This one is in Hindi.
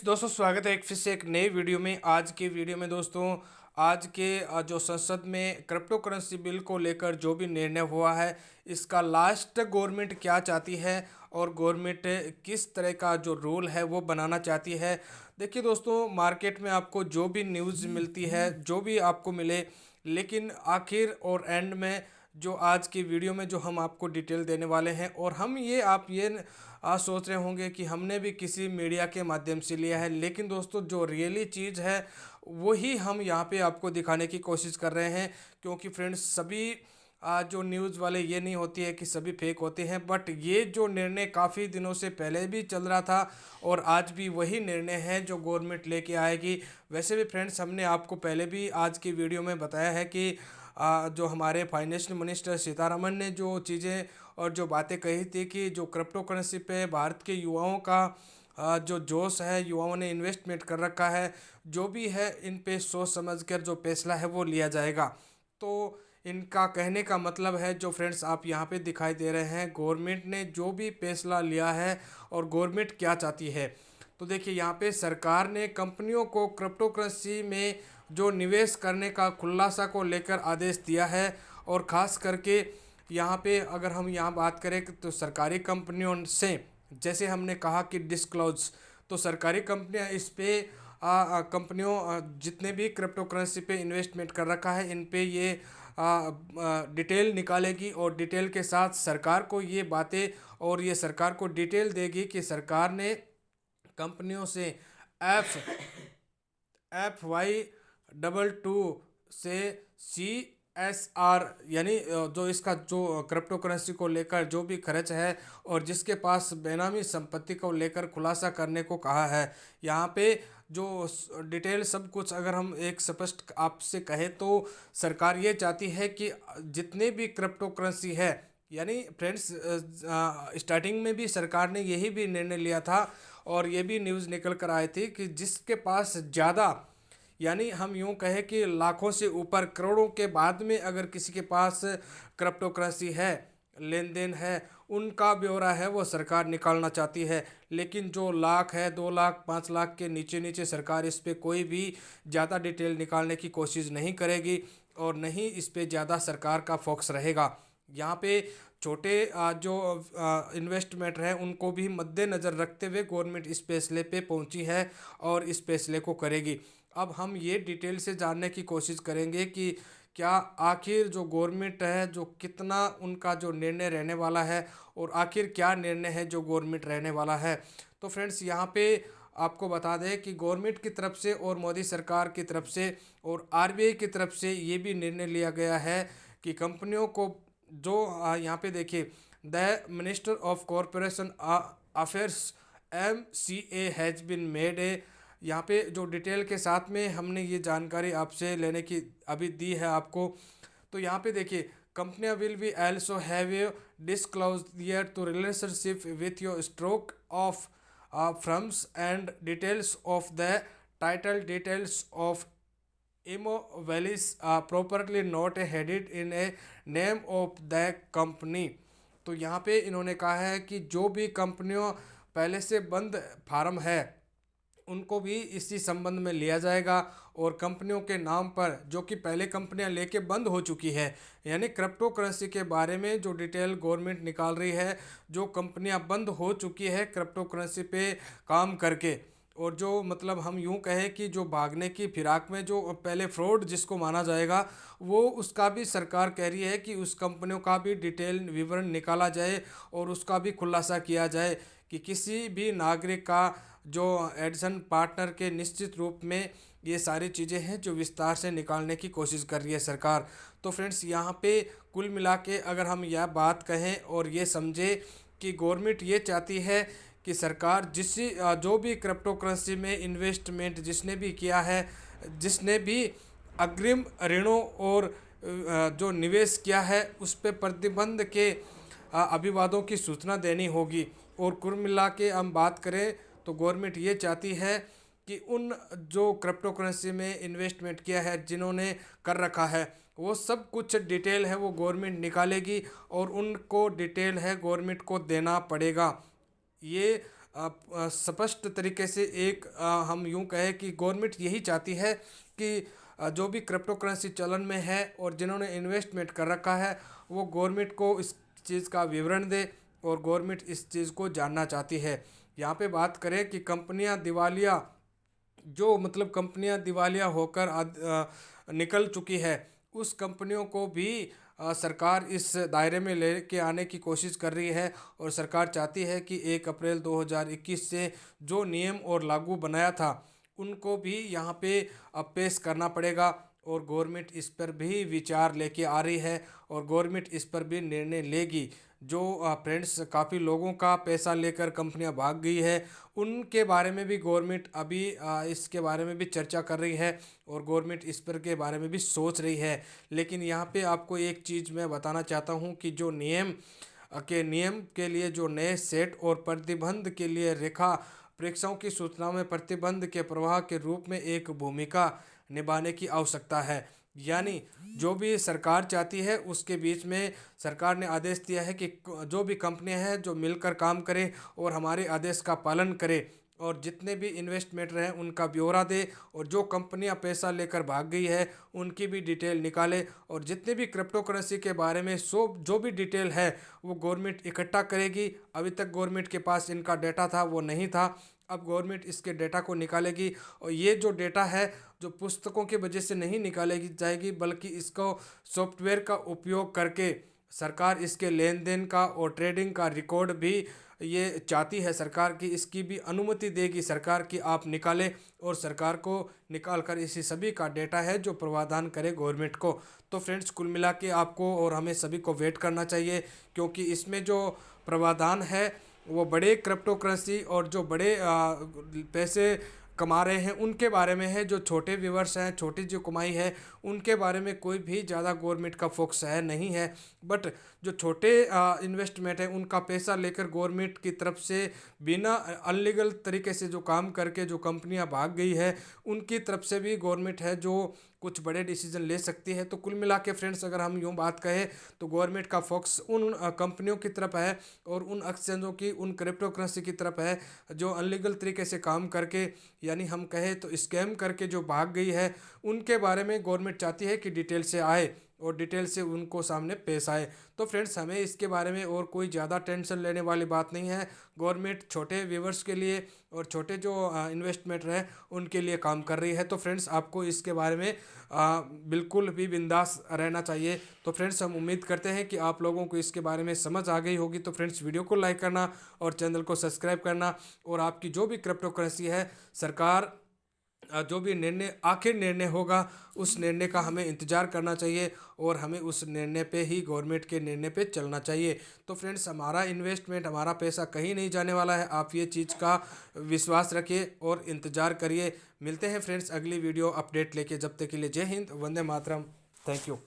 फ्रेंड्स दोस्तों, स्वागत है एक फिर से एक नई वीडियो में। आज के वीडियो में दोस्तों, आज के जो संसद में क्रिप्टो करेंसी बिल को लेकर जो भी निर्णय हुआ है, इसका लास्ट गवर्नमेंट क्या चाहती है और गवर्नमेंट किस तरह का जो रूल है वो बनाना चाहती है। देखिए दोस्तों, मार्केट में आपको जो भी न्यूज़ मिलती है, जो भी आपको मिले, लेकिन आखिर और एंड में जो आज की वीडियो में जो हम आपको डिटेल देने वाले हैं, और हम ये आप ये आज सोच रहे होंगे कि हमने भी किसी मीडिया के माध्यम से लिया है, लेकिन दोस्तों जो रियली चीज़ है वही हम यहाँ पे आपको दिखाने की कोशिश कर रहे हैं। क्योंकि फ्रेंड्स, सभी जो न्यूज़ वाले ये नहीं होती है कि सभी फेक होते हैं, बट ये जो निर्णय काफ़ी दिनों से पहले भी चल रहा था और आज भी वही निर्णय है जो गवर्नमेंट लेके आएगी। वैसे भी फ्रेंड्स, हमने आपको पहले भी आज की वीडियो में बताया है कि जो हमारे फाइनेंशियल मिनिस्टर सीतारमण ने जो चीज़ें और जो बातें कही थी कि जो क्रिप्टो करेंसी पे भारत के युवाओं का जो जोश है, युवाओं ने इन्वेस्टमेंट कर रखा है, जो भी है इन पे सोच समझ कर जो फैसला है वो लिया जाएगा। तो इनका कहने का मतलब है, जो फ्रेंड्स आप यहाँ पे दिखाई दे रहे हैं, गवर्नमेंट ने जो भी फैसला लिया है और गवर्नमेंट क्या चाहती है। तो देखिए, यहाँ पे सरकार ने कंपनियों को क्रिप्टो करेंसी में जो निवेश करने का खुलासा को लेकर आदेश दिया है। और ख़ास करके यहाँ पे अगर हम यहाँ बात करें तो सरकारी कंपनियों से, जैसे हमने कहा कि डिस्क्लोज, तो सरकारी कंपनियाँ इस पे कंपनियों जितने भी क्रिप्टो करेंसी पे इन्वेस्टमेंट कर रखा है, इन पे ये डिटेल निकालेगी और डिटेल के साथ सरकार को ये बातें और ये सरकार को डिटेल देगी कि सरकार ने कंपनियों से FY22 से CSR, यानी जो इसका जो क्रिप्टो करेंसी को लेकर जो भी खर्च है और जिसके पास बेनामी संपत्ति को लेकर खुलासा करने को कहा है। यहाँ पे जो डिटेल सब कुछ अगर हम एक स्पष्ट आपसे कहें तो सरकार ये चाहती है कि जितने भी क्रिप्टो करेंसी है, यानी फ्रेंड्स स्टार्टिंग में भी सरकार ने यही भी निर्णय लिया था और ये भी न्यूज़ निकल कर आई थी कि जिसके पास ज़्यादा, यानी हम यूँ कहें कि लाखों से ऊपर, करोड़ों के बाद में अगर किसी के पास क्रिप्टो करेंसी है, लेन देन है, उनका ब्यौरा है वो सरकार निकालना चाहती है। लेकिन जो लाख है, 2 लाख 5 लाख के नीचे नीचे, सरकार इस पे कोई भी ज़्यादा डिटेल निकालने की कोशिश नहीं करेगी और नहीं इस पे ज़्यादा सरकार का फोकस रहेगा। यहाँ पे छोटे जो इन्वेस्टमेंट हैं उनको भी मद्देनज़र रखते हुए गवर्नमेंट इस फैसले पे पहुंची है और इस फैसले को करेगी। अब हम ये डिटेल से जानने की कोशिश करेंगे कि क्या आखिर जो गवर्नमेंट है, जो कितना उनका जो निर्णय रहने वाला है और आखिर क्या निर्णय है जो गवर्नमेंट रहने वाला है। तो फ्रेंड्स, यहाँ पे आपको बता दें कि गवर्नमेंट की तरफ से और मोदी सरकार की तरफ से और RBI की तरफ से ये भी निर्णय लिया गया है कि कंपनियों को जो यहाँ पे देखिए, the minister of corporation affairs MCA has been made a, यहाँ पे जो डिटेल के साथ में हमने ये जानकारी आपसे लेने की अभी दी है आपको। तो यहाँ पे देखिए, कंपनियाँ will be also have a disclose their to relationship with your stroke of firms and details of the title details of Immobilis are properly not headed in a name of the company। तो यहाँ पे इन्होंने कहा है कि जो भी कंपनियों पहले से बंद फार्म है उनको भी इसी संबंध में लिया जाएगा और कंपनियों के नाम पर जो कि पहले कंपनियां लेके बंद हो चुकी है, यानी क्रिप्टो करेंसी के बारे में जो डिटेल गवर्नमेंट निकाल रही है, जो कंपनियां बंद हो चुकी है क्रिप्टो करेंसी पे काम करके, और जो मतलब हम यूं कहें कि जो भागने की फिराक में जो पहले फ्रॉड जिसको माना जाएगा, वो उसका भी सरकार कह रही है कि उस कंपनियों का भी डिटेल विवरण निकाला जाए और उसका भी खुलासा किया जाए कि किसी भी नागरिक का जो एडिसन पार्टनर के निश्चित रूप में ये सारी चीज़ें हैं जो विस्तार से निकालने की कोशिश कर रही है सरकार। तो फ्रेंड्स, यहाँ पे कुल मिला के अगर हम यह बात कहें और ये समझे कि गवर्नमेंट ये चाहती है कि सरकार जो भी क्रिप्टो करेंसी में इन्वेस्टमेंट जिसने भी किया है, जिसने भी अग्रिम ऋणों और जो निवेश किया है, उस पर प्रतिबंध के अभिवादों की सूचना देनी होगी। और कुल मिला के हम बात करें तो गवर्नमेंट ये चाहती है कि उन जो क्रिप्टो करेंसी में इन्वेस्टमेंट किया है, जिन्होंने कर रखा है, वो सब कुछ डिटेल है वो गवर्नमेंट निकालेगी और उनको डिटेल है गवर्नमेंट को देना पड़ेगा। ये स्पष्ट तरीके से एक हम यूं कहें कि गवर्नमेंट यही चाहती है कि जो भी क्रिप्टो करेंसी चलन में है और जिन्होंने इन्वेस्टमेंट कर रखा है वो गवर्नमेंट को इस चीज़ का विवरण दे और गवर्नमेंट इस चीज़ को जानना चाहती है। यहाँ पे बात करें कि कंपनियां दिवालिया, जो मतलब कंपनियां दिवालिया होकर निकल चुकी है, उस कंपनियों को भी सरकार इस दायरे में लेके आने की कोशिश कर रही है। और सरकार चाहती है कि 1 अप्रैल 2021 से जो नियम और लागू बनाया था उनको भी यहाँ पे अब पेश करना पड़ेगा। और गवर्नमेंट इस पर भी विचार लेके आ रही है और गवर्नमेंट इस पर भी निर्णय लेगी। जो फ्रेंड्स काफ़ी लोगों का पैसा लेकर कंपनियां भाग गई है, उनके बारे में भी गवर्नमेंट अभी इसके बारे में भी चर्चा कर रही है और गवर्नमेंट इस पर के बारे में भी सोच रही है। लेकिन यहाँ पे आपको एक चीज़ मैं बताना चाहता हूँ कि जो नियम के लिए जो नए सेट और प्रतिबंध के लिए रेखा परीक्षाओं की सूचनाओं में प्रतिबंध के प्रवाह के रूप में एक भूमिका निभाने की आवश्यकता है। यानी जो भी सरकार चाहती है उसके बीच में सरकार ने आदेश दिया है कि जो भी कंपनियां हैं जो मिलकर काम करें और हमारे आदेश का पालन करें और जितने भी इन्वेस्टमेंट हैं उनका ब्यौरा दे और जो कंपनियां पैसा लेकर भाग गई है उनकी भी डिटेल निकाले और जितने भी क्रिप्टो करेंसी के बारे में जो भी डिटेल है वो गवर्नमेंट इकट्ठा करेगी। अभी तक गवर्नमेंट के पास इनका डेटा था वो नहीं था, अब गवर्नमेंट इसके डेटा को निकालेगी और ये जो डेटा है जो पुस्तकों की वजह से नहीं निकालेगी जाएगी बल्कि इसको सॉफ्टवेयर का उपयोग करके सरकार इसके लेन देन का और ट्रेडिंग का रिकॉर्ड भी ये चाहती है सरकार की इसकी भी अनुमति देगी सरकार की आप निकालें और सरकार को निकाल कर इसी सभी का डेटा है जो प्रावधान करे गवर्नमेंट को। तो फ्रेंड्स कुल मिला के आपको और हमें सभी को वेट करना चाहिए क्योंकि इसमें जो प्रावधान है वो बड़े क्रिप्टो करेंसी और जो बड़े पैसे कमा रहे हैं उनके बारे में है। जो छोटे व्यूवर्स हैं, छोटी जो कमाई है उनके बारे में कोई भी ज़्यादा गवर्नमेंट का फोकस है नहीं है। बट जो छोटे इन्वेस्टमेंट है उनका पैसा लेकर गवर्नमेंट की तरफ से बिना अनलीगल तरीके से जो काम करके जो कंपनियां भाग गई है उनकी तरफ से भी गवर्नमेंट है जो कुछ बड़े डिसीजन ले सकती है। तो कुल मिला के फ्रेंड्स अगर हम यूँ बात कहें तो गवर्नमेंट का फोकस उन कंपनियों की तरफ है और उन एक्सचेंजों की, उन क्रिप्टो करेंसी की तरफ है जो अनलीगल तरीके से काम करके यानी हम कहें तो स्कैम करके जो भाग गई है उनके बारे में गवर्नमेंट चाहती है कि डिटेल से आए और डिटेल से उनको सामने पेश आए। तो फ्रेंड्स हमें इसके बारे में और कोई ज़्यादा टेंशन लेने वाली बात नहीं है। गवर्नमेंट छोटे व्यूवर्स के लिए और छोटे जो इन्वेस्टमेंट है उनके लिए काम कर रही है। तो फ्रेंड्स आपको इसके बारे में बिल्कुल भी बिंदास रहना चाहिए। तो फ्रेंड्स हम उम्मीद करते हैं कि आप लोगों को इसके बारे में समझ आ गई होगी। तो फ्रेंड्स वीडियो को लाइक करना और चैनल को सब्सक्राइब करना और आपकी जो भी क्रिप्टो करेंसी है सरकार जो भी आखिर निर्णय होगा उस निर्णय का हमें इंतज़ार करना चाहिए और हमें उस निर्णय पे ही गवर्नमेंट के निर्णय पे चलना चाहिए। तो फ्रेंड्स हमारा इन्वेस्टमेंट, हमारा पैसा कहीं नहीं जाने वाला है, आप ये चीज़ का विश्वास रखिए और इंतज़ार करिए। मिलते हैं फ्रेंड्स अगली वीडियो अपडेट लेके, जब तक के लिए जय हिंद, वंदे मातरम, थैंक यू।